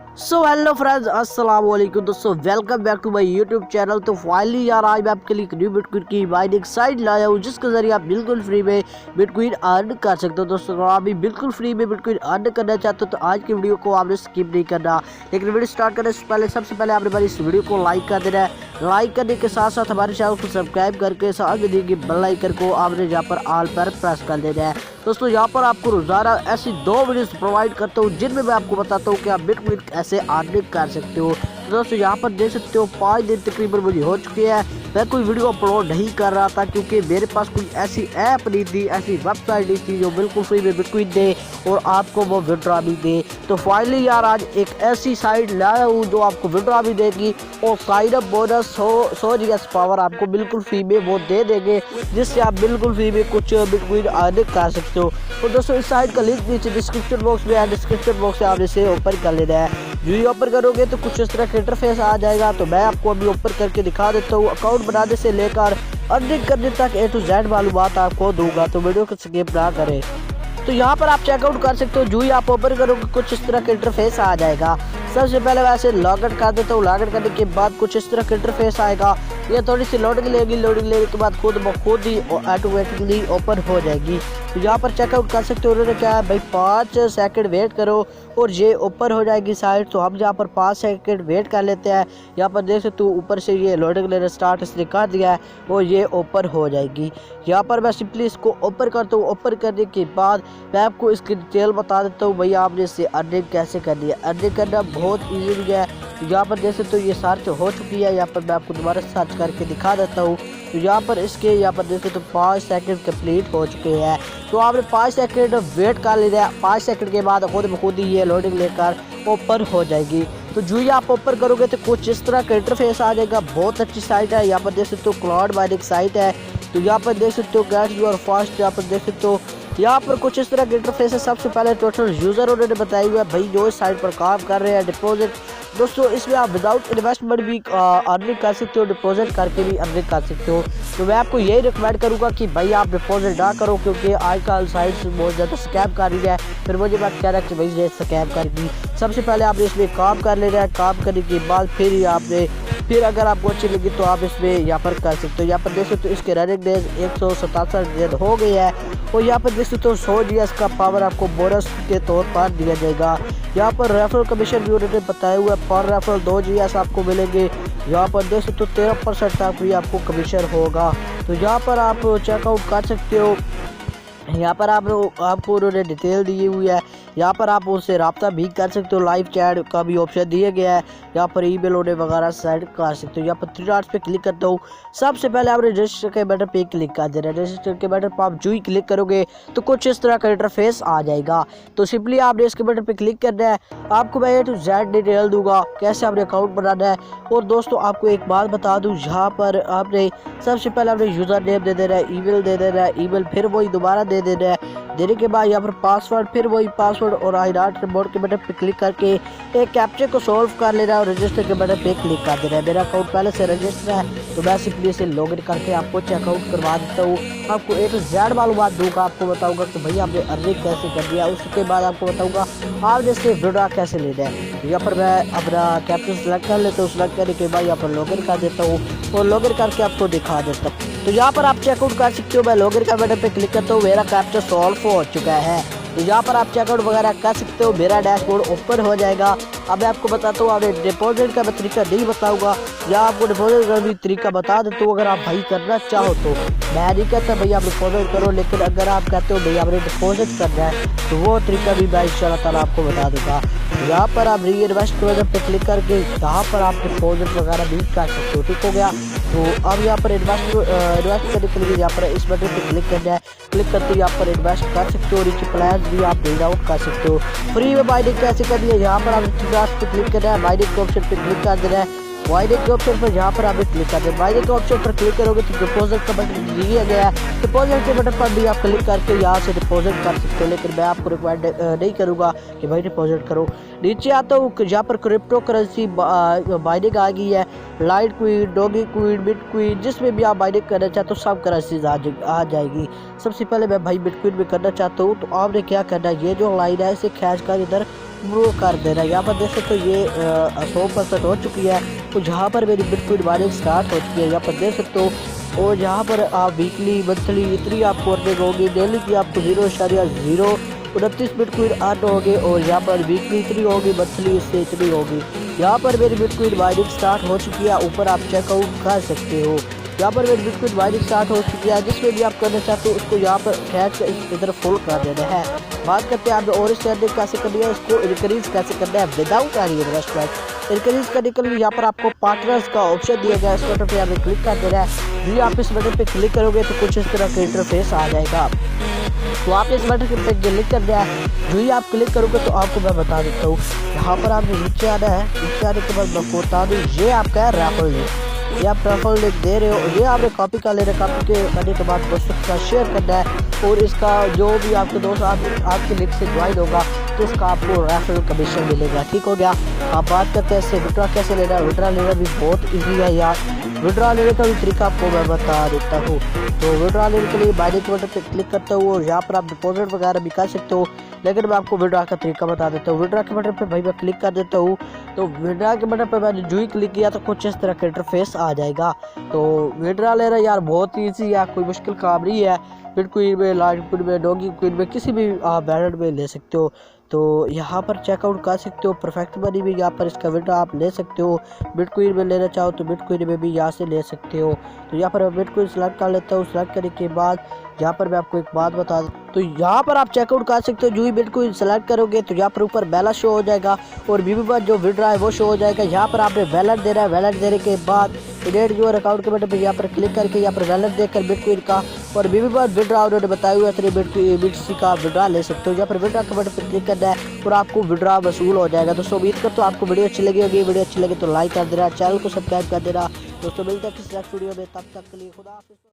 Hello friends, अस्सलाम वालेकुम दोस्तों, welcome back to my YouTube channel. तो फाइनली यार आज मैं आपके लिए एक न्यू बिटकॉइन की माइनिंग साइट लाया हूँ जिसके जरिए आप बिल्कुल फ्री में बिटकॉइन अर्न कर सकते हो। दोस्तों अगर आप भी बिल्कुल फ्री में बिटकॉइन अर्न करना चाहते हो तो आज की वीडियो को आपने स्किप नहीं करना। लेकिन वीडियो स्टार्ट करने से पहले सबसे पहले आपने हमारी इस वीडियो को लाइक कर देना है। लाइक करने के साथ साथ हमारे चैनल को सब्सक्राइब करके साथ में दी गई बेल आइकन को आपने यहाँ पर ऑल पर प्रेस कर देना है। दोस्तों यहाँ पर आपको रोजाना ऐसी 2 वीडियोस प्रोवाइड करता हूँ जिनमें मैं आपको बताता हूँ कि आप बिटकॉइन कैसे अर्निंग कर सकते हो। तो दोस्तों यहाँ पर देख सकते हो 5 दिन तकरीबन मुझे हो चुके हैं। मैं कोई वीडियो अपलोड नहीं कर रहा था क्योंकि मेरे पास कोई ऐसी ऐप नहीं थी, ऐसी वेबसाइट नहीं थी जो बिल्कुल फ्री में बिटकॉइन दे और आपको वो विड्रॉ भी दे। तो फाइनली यार आज एक ऐसी साइट लाया हूँ जो आपको विड्रॉ भी देगी और sign up bonus 100 GS power आपको बिल्कुल फ्री में वो दे देंगे, जिससे आप बिल्कुल फ्री में कुछ बिटकॉइन अर्न कर सकते हो। तो दोस्तों इस साइट का लिंक नीचे डिस्क्रिप्शन बॉक्स में है, डिस्क्रिप्शन बॉक्स से आप इसे ओपन कर लेना है। जो ये ओपन करोगे तो कुछ इस तरह का इंटरफेस आ जाएगा। तो मैं आपको अभी ओपन करके दिखा देता हूँ। अकाउंट बनाने से लेकर अर्निंग करने तक A to Z मालूमात आपको दूंगा, तो वीडियो को स्किप ना करें। तो यहाँ पर आप चेकआउट कर सकते हो। जो ही आप ओपन करोगे कुछ इस तरह का इंटरफेस आ जाएगा। सबसे पहले वैसे लॉगिन कर देता हूँ। लॉगिन करने के बाद कुछ इस तरह का इंटरफेस आएगा। ये थोड़ी सी लोडिंग लेगी, लोडिंग लेने के बाद खुद ब खुद ही ऑटोमेटिकली ओपन हो जाएगी। तो यहाँ पर चेकआउट कर सकते हो। उन्होंने क्या है भाई 5 सेकंड वेट करो और ये ऊपर हो जाएगी साइट। तो हम यहाँ पर 5 सेकंड वेट कर लेते हैं। यहाँ पर देख सकते हो ऊपर से ये लोडिंग लेना स्टार्ट इसने कर दिया है और ये ओपन हो जाएगी। यहाँ पर मैं सिंपली इसको ओपन करता हूँ। ओपन करने के बाद मैं आपको इसकी डिटेल बता देता हूँ भैया आपने इससे अर्निंग कैसे करनी है। अर्निंग करना बहुत ईजी है। यहाँ पर देख सकते हो ये सर्च हो चुकी है। यहाँ पर मैं आपको दोबारा सर्च करके दिखा देता हूँ। तो यहाँ पर इसके यहाँ पर देख सकते हो 5 सेकंड कंप्लीट हो चुके हैं। तो आपने 5 सेकंड वेट कर लेना है। 5 सेकंड के बाद खुद ब खुद ही ये लोडिंग लेकर ओपन हो जाएगी। तो जो ही आप ओपन करोगे तो कुछ इस तरह का इंटरफेस आ जाएगा। बहुत अच्छी साइट है। यहाँ पर देख सकते हो क्लाउड माइनिंग साइट है। तो यहाँ पर देख सकते हो गेट योर फर्स्ट, यहाँ पर देख सकते हो यहाँ पर कुछ इस तरह के इंटरफेस है। सबसे पहले टोटल यूज़र उन्होंने बताया हुआ है भाई जो इस साइट पर काम कर रहे हैं। डिपॉजिट दोस्तों इसमें आप विदाउट इन्वेस्टमेंट भी अर्निंग कर सकते हो, डिपॉजिट करके भी अर्निंग कर सकते हो। तो मैं आपको यही रिकमेंड करूँगा कि भाई आप डिपॉजिट ना करो, क्योंकि आजकल साइट्स बहुत ज़्यादा स्कैम कर रही है। फिर मुझे बात कह रहा है कि भाई ये स्कैम करेगी। सबसे पहले आपने इसमें काम कर लेना है। काम करने के बाद फिर अगर आपको अच्छी लगी तो आप इसमें यहाँ पर कर सकते हो। यहाँ पर देख सकते हो इसके रनिंग डेज 167 दिन हो गए हैं और यहाँ पर देख सकते हो 100 जीएस का पावर आपको बोनस के तौर पर दिया जाएगा। यहाँ पर रेफरल कमीशन भी उन्होंने बताया हुआ है। पर रेफरल 2 जीएस आपको मिलेंगे। यहाँ पर देख सकते हो 13% तक भी आपको कमीशन होगा। तो यहाँ पर आप चेकआउट कर सकते हो। यहाँ पर आपको उन्होंने डिटेल दी हुई है। यहाँ पर आप उससे रब्ता भी कर सकते हो। लाइव चैट का भी ऑप्शन दिया गया है। यहाँ पर ईमेल होने वगैरह सेंड कर सकते हो। यहाँ पर 3 डॉट्स पे क्लिक करता हूँ। सबसे पहले आप रजिस्टर के बटन पे क्लिक कर देना है। रजिस्टर के बटन पर आप जो ही क्लिक करोगे तो कुछ इस तरह का इंटरफेस आ जाएगा। तो सिंपली आपने इसके बटन पे क्लिक करना है। आपको मैं A to Z डिटेल दूंगा कैसे आपने अकाउंट बनाना है। और दोस्तों आपको एक बात बता दूँ, यहाँ पर आपने सबसे पहले आपने यूज़र नेम दे देना है, ईमेल दे देना है, ईमेल फिर वही दोबारा दे देना है। देने के बाद यहाँ पर पासवर्ड, फिर वही पासवर्ड और आई नॉट रिमोट के बटन पे क्लिक करके एक कैप्चे को सॉल्व कर लेना है और रजिस्टर के बटन पे क्लिक कर देना है। मेरा अकाउंट पहले से रजिस्टर है तो मैं सिंपली इसे लॉगिन करके आपको चेकआउट करवा देता हूँ। आपको A to Z मालूमात दूंगा। आपको बताऊंगा कि भाई आपने अर्निंग कैसे कर दिया। उसके बाद आपको बताऊंगा आपने इससे विड्रॉ कैसे लेना है। यहाँ पर मैं अपना कैप्चा सेलेक्ट कर लेता हूँ। सेलेक्ट करने के बाद यहाँ पर लॉगिन कर देता हूँ और लॉगिन करके आपको दिखा देता हूँ। तो यहाँ पर आप चेकआउट कर सकते हो। मैं लॉगिन का बटन पे क्लिक करता हूँ। मेरा कैप्चा सॉल्व हो चुका है। तो यहाँ पर आप चेकआउट वगैरह कर सकते हो। मेरा डैशबोर्ड ओपन हो जाएगा। अब मैं आपको बताता हूँ, आपने डिपॉजिट का मैं तरीका नहीं बताऊंगा या आपको डिपॉजिट का भी तरीका बता देता हूँ। अगर आप भाई करना चाहो तो मैं नहीं कहता भैया आप डिपॉजिट करो, लेकिन अगर आप कहते हो भैया आपने डिपॉजिट करना है तो वो तरीका भी मैं इंशाल्लाह ताला आपको बता दूँगा। यहाँ पर आप री इन्वेस्ट पे क्लिक करके यहाँ पर आप डिपॉजिट वगैरह भी कर सकते हो। ठीक हो गया। तो अब यहाँ पर इन्वेस्ट करने के लिए यहाँ पर इस बटन पे क्लिक करना है। क्लिक करते यहाँ पर इन्वेस्ट कर सकते हो। नीचे प्लान भी आप रीड आउट कर सकते हो। फ्री में माइनिंग कैसे करनी है, यहाँ पर आप पे क्लिक करना है। माइनिंग के ऑप्शन पे क्लिक कर देना है। वाइडेक के ऑप्शन पर यहाँ पर आप क्लिक कर दें। वाइडेक के ऑप्शन पर क्लिक करोगे तो डिपॉजिट का बटन दिया गया है। डिपॉजिट के बटन पर भी आप क्लिक करके यहाँ से डिपॉजिट कर सकते हो, लेकिन मैं आपको रिक्वायर्ड नहीं करूँगा कि भाई डिपॉजिट करो। नीचे आता हूँ, यहाँ पर क्रिप्टो करेंसी बाइडिंग आ गई है। लाइट क्वीन, डॉगी क्वीन, बिटक्वीन, जिसमें भी आप बाइडिंग करना चाहते हो सब करेंसीज आ जाएगी। सबसे पहले मैं भाई बिटक्वीन में करना चाहता हूँ, तो आपने क्या करना है, ये जो लाइन है इसे खींच कर इधर वो कर देना। यहाँ पर देख सकते हो ये 100% हो चुकी है। तो यहाँ पर मेरी बिटक्वीन बाइडिंग स्टार्ट हो चुकी है, यहाँ पर देख सकते हो। और यहाँ पर आप वीकली, मंथली इतनी आपको अर्निंग होगी, डेली की आपको 0.029 बिटक्वीन अर्न होगी। और यहाँ पर वीकली इतनी होगी, मंथली इससे इतनी होगी। यहाँ पर मेरी बिटक्वीन बाइडिंग स्टार्ट हो चुकी है, ऊपर आप चेकआउट कर सकते हो। यहाँ पर मेरी बिटक्वीन बाइडिंग स्टार्ट हो चुकी है, जिसमें भी आप करना चाहते हो उसको यहाँ पर खींच कर इधर फुल कर देना है। बात करते हैं आप और इस अर्निंग कैसे करनी है, उसको इंक्रीज कैसे करना है विदाउट एनी इन्वेस्टमेंट। इंक्रीज करने के लिए यहाँ पर आपको पार्टनर्स का ऑप्शन दिया गया है, इस बटन पे आपने क्लिक कर देना है। जी आप इस बटन पे क्लिक करोगे तो कुछ इस तरह का इंटरफेस आ जाएगा। तो आप इस बटन पे क्लिक कर दिया है। जो ही आप क्लिक करोगे तो आपको मैं बता देता हूँ, यहाँ पर आपने नीचे आना है। नीचे आने के बाद मैं बता दूँ, ये आपका है रेफरल लिंक। ये आप रेफरल लिंक दे रहे हो, ये आपने कॉपी कर लेना। कॉपी करने के बाद दोस्तों के साथ शेयर करना है, और इसका जो भी आपके दोस्त आपके लिंक से ज्वाइन होगा तो उसका आपको रेफरल कमीशन मिलेगा। ठीक हो गया। आप बात करते हैं इससे विड्रॉ कैसे लेना है। विड्रॉ लेना भी बहुत ईजी है यार। विड्रॉ लेने का भी तरीका आपको मैं बता देता हूँ। तो विड्रॉ लेने के लिए बाइडिंग के बटन पर क्लिक करते हो, और यहाँ पर आप डिपॉजिट वगैरह भी कर सकते हो, लेकिन मैं आपको विड्रॉ का तरीका बता देता हूँ। विड्रॉ के बटन पे भाई मैं क्लिक कर देता हूँ। तो विड्रॉ के बटन पे मैंने जो ही क्लिक किया तो कुछ इस तरह का इंटरफेस आ जाएगा। तो विड्रॉ लेना यार बहुत ईजी है, कोई मुश्किल काम नहीं है। बिटक्वीन में, लाइट क्वीन में, डॉगी क्वीन में, किसी भी आप बैलेट में ले सकते हो। तो यहाँ पर चेकआउट कर सकते हो। परफेक्ट मनी भी यहाँ पर इसका विड्रॉ आप ले सकते हो। बिटक्वीन में लेना चाहो तो बिटक्वीन में भी यहाँ से ले सकते हो। तो यहाँ पर मैं बिटक्वीन सेलेक्ट कर लेता हूँ। सेलेक्ट करने के बाद यहाँ पर मैं आपको एक बात बता दूँ, तो यहाँ पर आप चेकआउट कर सकते हो। जो ही बिटक्वीन सेलेक्ट करोगे तो यहाँ पर ऊपर बैलेंस शो हो जाएगा, और बीबी बाद जो विड्रॉ है वो शो हो जाएगा। यहाँ पर आपने वैलेट देना है। वैलेट देने के बाद क्रिएट योर अकाउंट के बटन पर यहाँ पर क्लिक करके यहाँ पर वैलेट देकर बिटक्वीन का और बीबी बाद विड्रॉ उन्होंने बताया हुआ है BTC का विड्रॉ ले सकते हो। यहाँ पर विड्रॉ के बटन पर क्लिक करना है और आपको विड्रॉ वसूल हो जाएगा। दोस्तों उम्मीद करता हूँ आपको वीडियो अच्छी लगी होगी। वीडियो अच्छी लगे तो लाइक कर देना, चैनल को सब्सक्राइब कर देना। दोस्तों मिलते हैं किसी नेक्स्ट वीडियो में, तब तक के लिए खुदा हाफिज़।